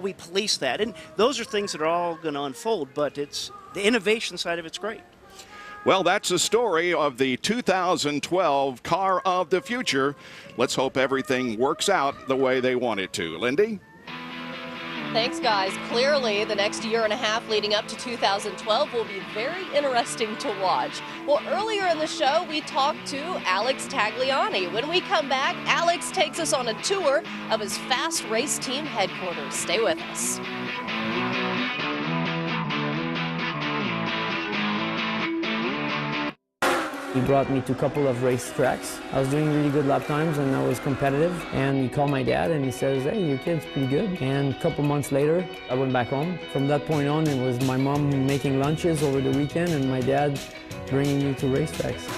We police that, and those are things that are all going to unfold, but it's the innovation side of it's great. Well, that's the story of the 2012 Car of the Future. Let's hope everything works out the way they want it to. Lindy? Thanks, guys. Clearly, the next year and a half leading up to 2012 will be very interesting to watch. Well, earlier in the show, we talked to Alex Tagliani. When we come back, Alex takes us on a tour of his fast race team headquarters. Stay with us. He brought me to a couple of race tracks. I was doing really good lap times and I was competitive. And he called my dad and he says, hey, your kid's pretty good. And a couple months later, I went back home. From that point on, it was my mom making lunches over the weekend and my dad bringing me to racetracks.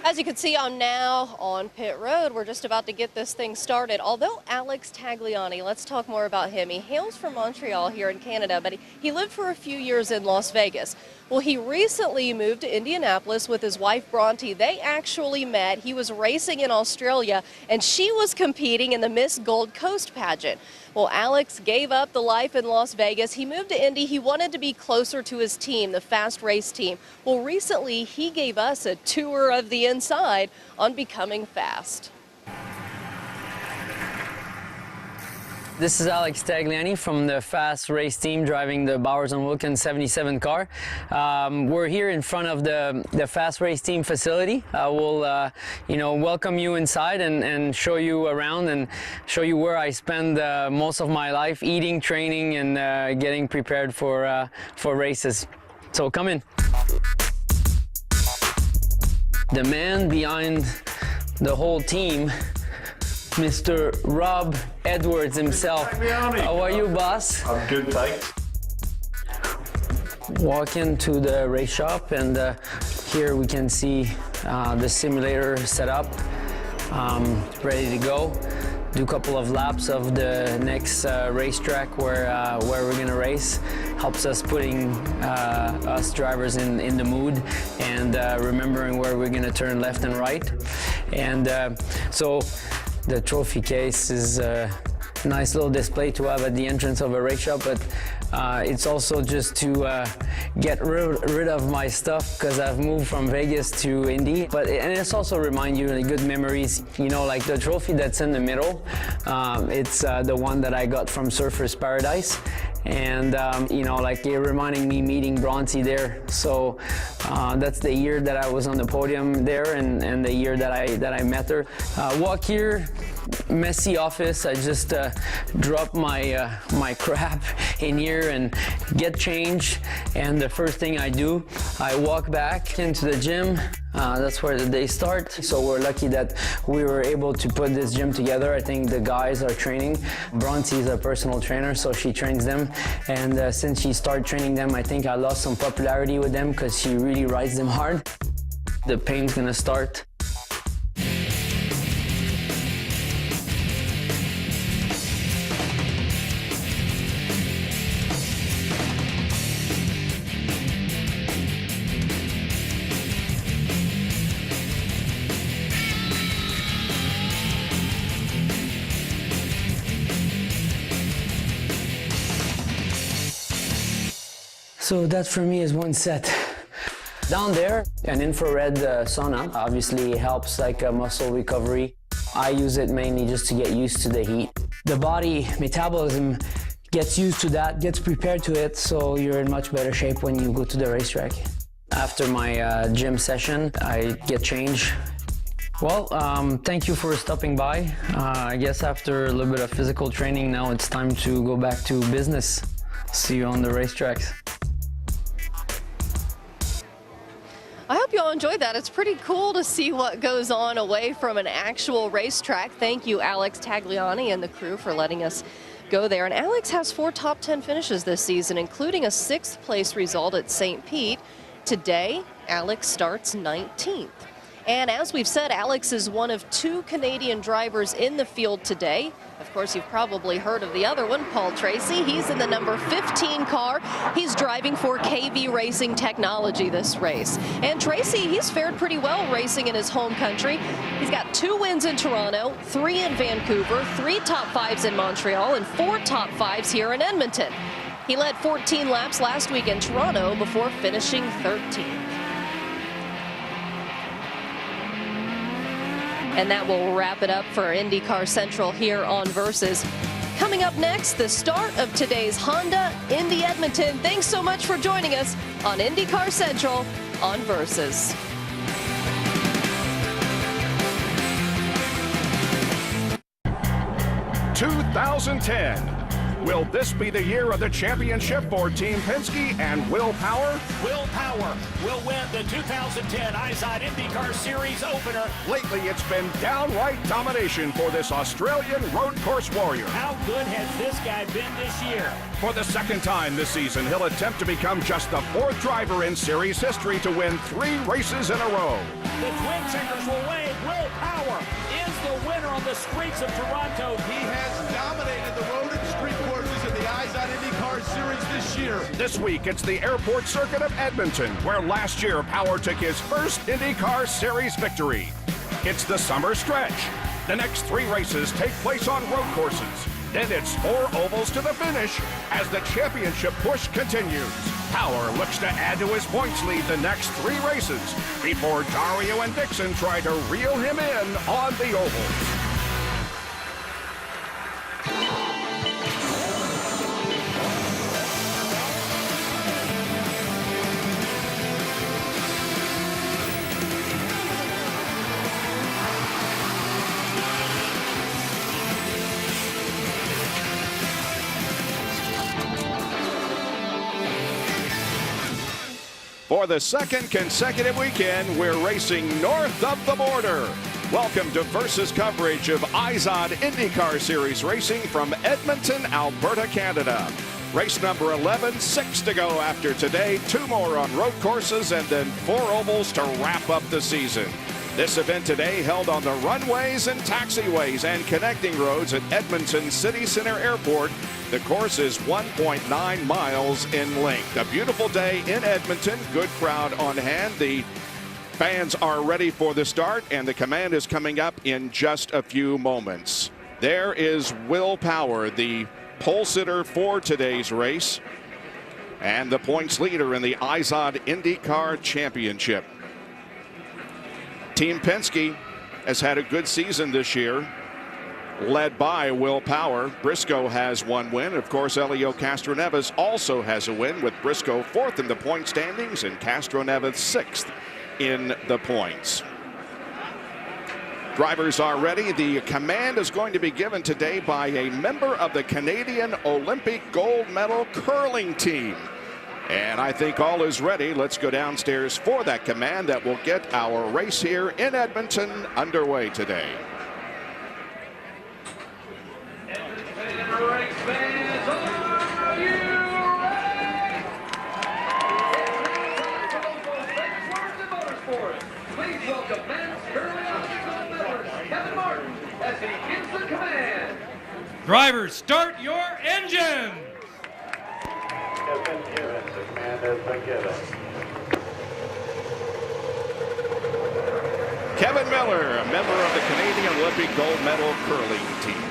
As you can see, I'm now on pit road. We're just about to get this thing started. Although Alex Tagliani, let's talk more about him. He hails from Montreal here in Canada, but he lived for a few years in Las Vegas. Well, he recently moved to Indianapolis with his wife, Bronte. They actually met. He was racing in Australia, and she was competing in the Miss Gold Coast pageant. Well, Alex gave up the life in Las Vegas. He moved to Indy. He wanted to be closer to his team, the fast race team. Well, recently, he gave us a tour of the inside on becoming fast. This is Alex Tagliani from the fast race team driving the Bowers & Wilkins 77 car. We're here in front of the fast race team facility. I will welcome you inside and show you around and show you where I spend most of my life eating, training, and getting prepared for races. So come in. The man behind the whole team, Mr. Rob Edwards himself. How are you, boss? I'm good, thanks. Walk into the race shop, and here we can see the simulator set up, ready to go. Do a couple of laps of the next racetrack where we're gonna race. Helps us putting us drivers in the mood and remembering where we're gonna turn left and right. And so the trophy case is a nice little display to have at the entrance of a race shop, but it's also just to get rid of my stuff because I've moved from Vegas to Indy. And it's also remind you of good memories. You know, like the trophy that's in the middle, it's the one that I got from Surfers Paradise. And like you're reminding me meeting Bronte there. So that's the year that I was on the podium there, and the year that I met her. Walk here, messy office. I just drop my crap in here and get changed. And the first thing I do, I walk back into the gym. That's where the day starts. So we're lucky that we were able to put this gym together. I think the guys are training. Bronte is a personal trainer, so she trains them. And since she started training them, I think I lost some popularity with them because she really rides them hard. The pain's gonna start. So that for me is one set. Down there, an infrared sauna obviously helps like muscle recovery. I use it mainly just to get used to the heat. The body metabolism gets used to that, gets prepared to it, so you're in much better shape when you go to the racetrack. After my gym session, I get changed. Well, thank you for stopping by. I guess after a little bit of physical training, now it's time to go back to business. See you on the racetracks. I hope you all enjoyed that. It's pretty cool to see what goes on away from an actual racetrack. Thank you, Alex Tagliani and the crew, for letting us go there. And Alex has 4 top 10 finishes this season, including a 6th place result at St. Pete. Today, Alex starts 19th. And as we've said, Alex is one of 2 Canadian drivers in the field today. Of course, you've probably heard of the other one, Paul Tracy. He's in the number 15 car. He's driving for KV Racing Technology this race. And Tracy, he's fared pretty well racing in his home country. He's got 2 wins in Toronto, 3 in Vancouver, 3 top 5s in Montreal, and 4 top 5s here in Edmonton. He led 14 laps last week in Toronto before finishing 13th. And that will wrap it up for IndyCar Central here on Versus. Coming up next, the start of today's Honda Indy Edmonton. Thanks so much for joining us on IndyCar Central on Versus. "2010. Will this be the year of the championship for Team Penske and Will Power?" Will Power will win the 2010 IZOD IndyCar Series opener. Lately, it's been downright domination for this Australian road course warrior. How good has this guy been this year? For the 2nd time this season, he'll attempt to become just the 4th driver in series history to win 3 races in a row. The Twin Checkers will wave. Will Power is the winner on the streets of Toronto. He has dominated the road and street courses in the IZOD IndyCar Series this year. This week, it's the airport circuit of Edmonton, where last year Power took his first IndyCar Series victory. It's the summer stretch. The next 3 races take place on road courses. Then it's 4 ovals to the finish as the championship push continues. Power looks to add to his points lead the next 3 races before Dario and Dixon try to reel him in on the ovals. For the 2nd consecutive weekend, we're racing north of the border. Welcome to Versus coverage of IZOD IndyCar Series racing from Edmonton, Alberta, Canada. Race number 11, 6 to go after today, 2 more on road courses, and then 4 ovals to wrap up the season. This event today held on the runways and taxiways and connecting roads at Edmonton City Centre Airport. The course is 1.9 miles in length. A beautiful day in Edmonton. Good crowd on hand. The fans are ready for the start, and the command is coming up in just a few moments. There is Will Power, the pole sitter for today's race, and the points leader in the IZOD IndyCar Championship. Team Penske has had a good season this year, led by Will Power. Briscoe has 1 win. Of course, Elio Castroneves also has a win, with Briscoe 4th in the point standings and Castroneves 6th in the points. Drivers are ready. The command is going to be given today by a member of the Canadian Olympic gold medal curling team. And I think all is ready. Let's go downstairs for that command that will get our race here in Edmonton underway today. Race fans, are you ready? Please welcome men's curling gold medalist Kevin Martin as he gives the command. Drivers, start your engine! Has been given. The command has been given. Kevin Miller, a member of the Canadian Olympic gold medal curling team.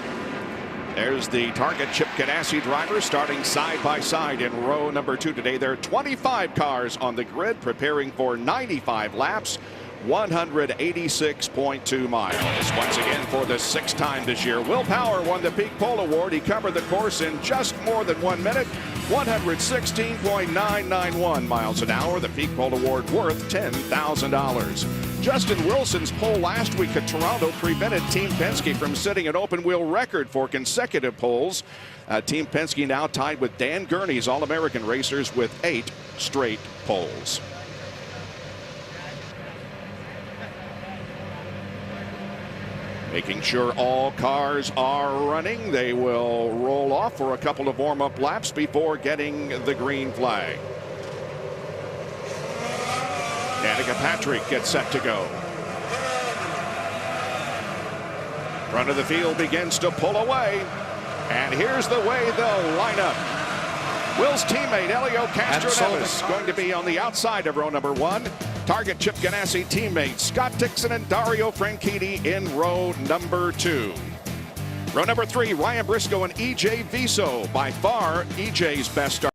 There's the Target Chip Ganassi driver starting side by side in row number 2 today. There are 25 cars on the grid preparing for 95 laps, 186.2 miles. Once again, for the 6th time this year, Will Power won the Peak Pole Award. He covered the course in just more than 1 minute, 116.991 miles an hour. The Peak Pole Award worth $10,000. Justin Wilson's pole last week at Toronto prevented Team Penske from setting an open wheel record for consecutive poles. Team Penske now tied with Dan Gurney's All-American racers with 8 straight poles. Making sure all cars are running. They will roll off for a couple of warm-up laps before getting the green flag. Danica Patrick gets set to go. Front of the field begins to pull away. And here's the way they'll line up. Will's teammate Elio Castroneves going to be on the outside of row number 1. Target Chip Ganassi teammates Scott Dixon and Dario Franchitti in row number 2. Row number 3, Ryan Briscoe and EJ Viso, by far EJ's best start.